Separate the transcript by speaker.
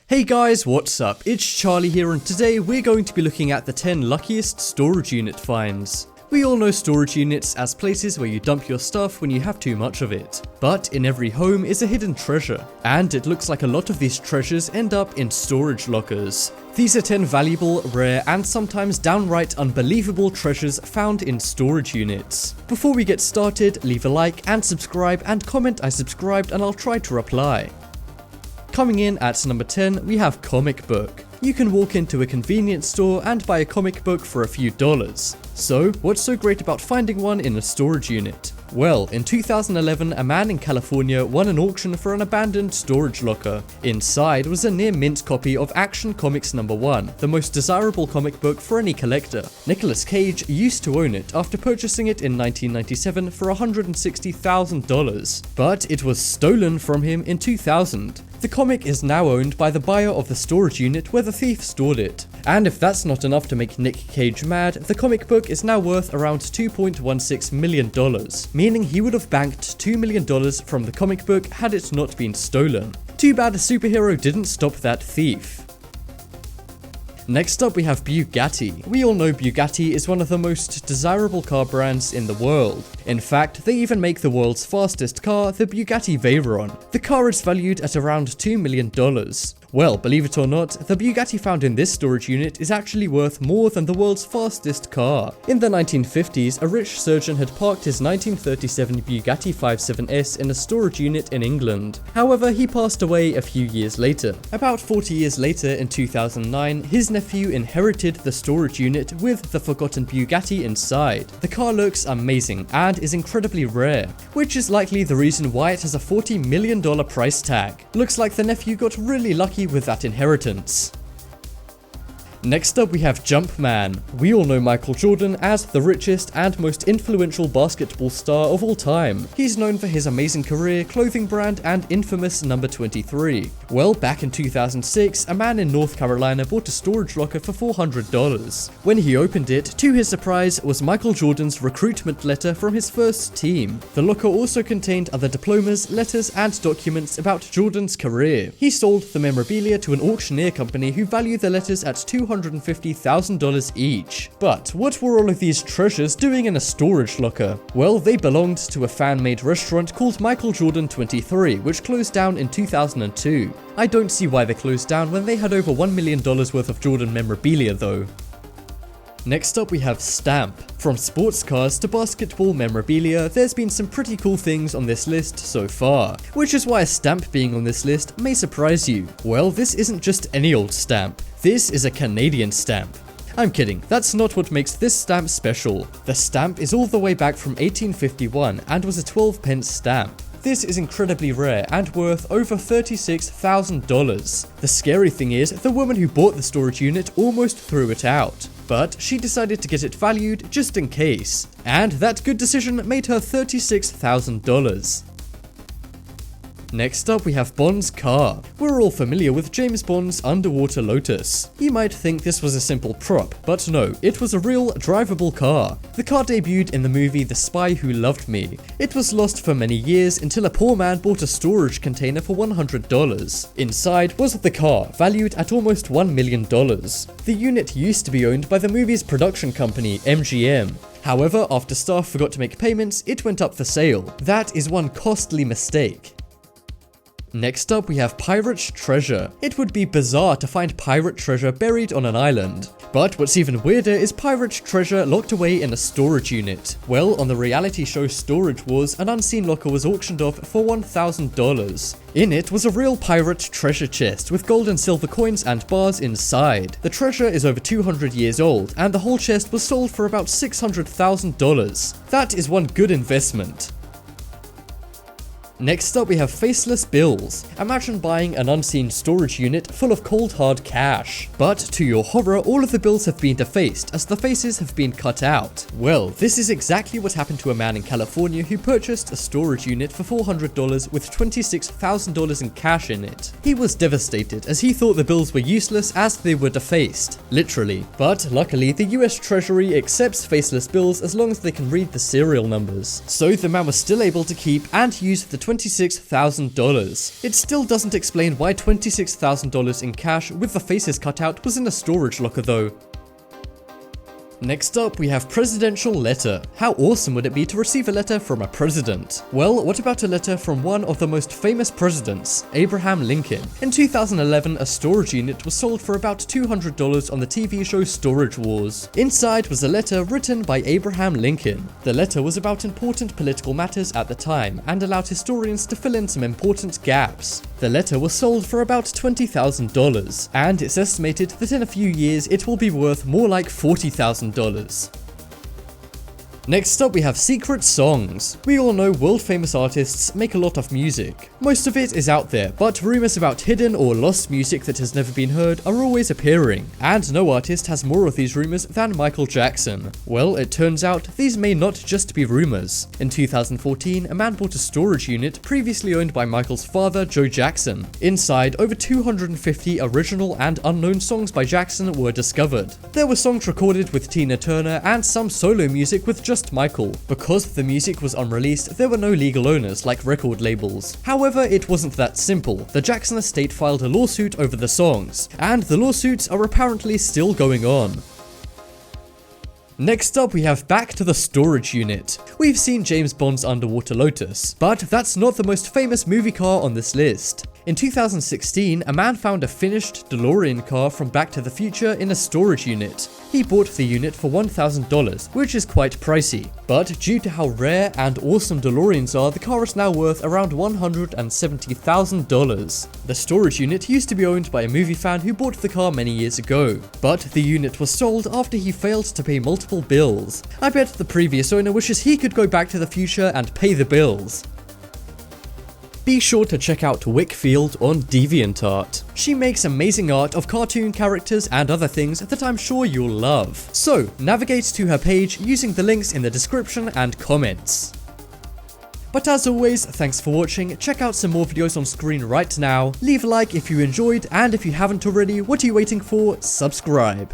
Speaker 1: Hey guys, what's up? It's Charlie here, and today we're going to be looking at the 10 luckiest storage unit finds. We all know storage units as places where you dump your stuff when you have too much of it. But in every home is a hidden treasure, and it looks like a lot of these treasures end up in storage lockers. These are 10 valuable, rare, and sometimes downright unbelievable treasures found in storage units. Before we get started, leave a like and subscribe, and comment I subscribed and I'll try to reply. Coming in at number 10, we have comic book. You can walk into a convenience store and buy a comic book for a few dollars. So, what's so great about finding one in a storage unit? Well, in 2011, a man in California won an auction for an abandoned storage locker. Inside was a near-mint copy of Action Comics #1, the most desirable comic book for any collector. Nicolas Cage used to own it after purchasing it in 1997 for $160,000, but it was stolen from him in 2000. The comic is now owned by the buyer of the storage unit where the thief stored it. And if that's not enough to make Nick Cage mad, the comic book is now worth around $2.16 million, meaning he would have banked $2 million from the comic book had it not been stolen. Too bad a superhero didn't stop that thief. Next up we have Bugatti. We all know Bugatti is one of the most desirable car brands in the world. In fact, they even make the world's fastest car, the Bugatti Veyron. The car is valued at around $2 million. Well, believe it or not, the Bugatti found in this storage unit is actually worth more than the world's fastest car. In the 1950s, a rich surgeon had parked his 1937 Bugatti 57S in a storage unit in England. However, he passed away a few years later. About 40 years later, in 2009, his nephew inherited the storage unit with the forgotten Bugatti inside. The car looks amazing and is incredibly rare, which is likely the reason why it has a $40 million price tag. Looks like the nephew got really lucky with that inheritance. Next up we have Junkman. We all know Michael Jordan as the richest and most influential basketball star of all time. He's known for his amazing career, clothing brand, and infamous number 23. Well, back in 2006, a man in North Carolina bought a storage locker for $400. When he opened it, to his surprise, was Michael Jordan's recruitment letter from his first team. The locker also contained other diplomas, letters, and documents about Jordan's career. He sold the memorabilia to an auctioneer company who valued the letters at $250,000 each. But what were all of these treasures doing in a storage locker? Well, they belonged to a fan-made restaurant called Michael Jordan 23, which closed down in 2002. I don't see why they closed down when they had over $1 million worth of Jordan memorabilia though. Next up we have Stamp. From sports cars to basketball memorabilia, there's been some pretty cool things on this list so far, which is why a stamp being on this list may surprise you. Well, this isn't just any old stamp. This is a Canadian stamp. I'm kidding, that's not what makes this stamp special. The stamp is all the way back from 1851 and was a 12-pence stamp. This is incredibly rare and worth over $36,000. The scary thing is, the woman who bought the storage unit almost threw it out, but she decided to get it valued just in case, and that good decision made her $36,000. Next up we have Bond's car. We're all familiar with James Bond's underwater Lotus. You might think this was a simple prop, but no, it was a real drivable car. The car debuted in the movie The Spy Who Loved Me. It was lost for many years until a poor man bought a storage container for $100. Inside was the car, valued at almost $1 million. The unit used to be owned by the movie's production company, MGM. However, after staff forgot to make payments, it went up for sale. That is one costly mistake. Next up we have pirate treasure. It would be bizarre to find pirate treasure buried on an island. But what's even weirder is pirate treasure locked away in a storage unit. Well, on the reality show Storage Wars, an unseen locker was auctioned off for $1,000. In it was a real pirate treasure chest with gold and silver coins and bars inside. The treasure is over 200 years old, and the whole chest was sold for about $600,000. That is one good investment. Next up we have faceless bills. Imagine buying an unseen storage unit full of cold hard cash. But to your horror, all of the bills have been defaced as the faces have been cut out. Well, this is exactly what happened to a man in California who purchased a storage unit for $400 with $26,000 in cash in it. He was devastated as he thought the bills were useless as they were defaced, literally. But luckily the US Treasury accepts faceless bills as long as they can read the serial numbers. So the man was still able to keep and use the $26,000. It still doesn't explain why $26,000 in cash with the faces cut out was in a storage locker though. Next up, we have presidential letter. How awesome would it be to receive a letter from a president? Well, what about a letter from one of the most famous presidents, Abraham Lincoln? In 2011, a storage unit was sold for about $200 on the TV show Storage Wars. Inside was a letter written by Abraham Lincoln. The letter was about important political matters at the time and allowed historians to fill in some important gaps. The letter was sold for about $20,000, and it's estimated that in a few years it will be worth more like $40,000. Next up, we have secret songs. We all know world famous artists make a lot of music. Most of it is out there, but rumors about hidden or lost music that has never been heard are always appearing, and no artist has more of these rumors than Michael Jackson. Well, it turns out these may not just be rumors. In 2014, a man bought a storage unit previously owned by Michael's father, Joe Jackson. Inside, over 250 original and unknown songs by Jackson were discovered. There were songs recorded with Tina Turner and some solo music with just Michael. Because the music was unreleased, there were no legal owners like record labels. However, it wasn't that simple. The Jackson estate filed a lawsuit over the songs, and the lawsuits are apparently still going on. Next up, we have back to the storage unit. We've seen James Bond's Underwater Lotus, but that's not the most famous movie car on this list. In 2016, a man found a finished DeLorean car from Back to the Future in a storage unit. He bought the unit for $1,000, which is quite pricey. But due to how rare and awesome DeLoreans are, the car is now worth around $170,000. The storage unit used to be owned by a movie fan who bought the car many years ago, but the unit was sold after he failed to pay multiple bills. I bet the previous owner wishes he could go back to the future and pay the bills. Be sure to check out Wickfield on DeviantArt. She makes amazing art of cartoon characters and other things that I'm sure you'll love. So, navigate to her page using the links in the description and comments. But as always, thanks for watching. Check out some more videos on screen right now. Leave a like if you enjoyed, and if you haven't already, what are you waiting for? Subscribe.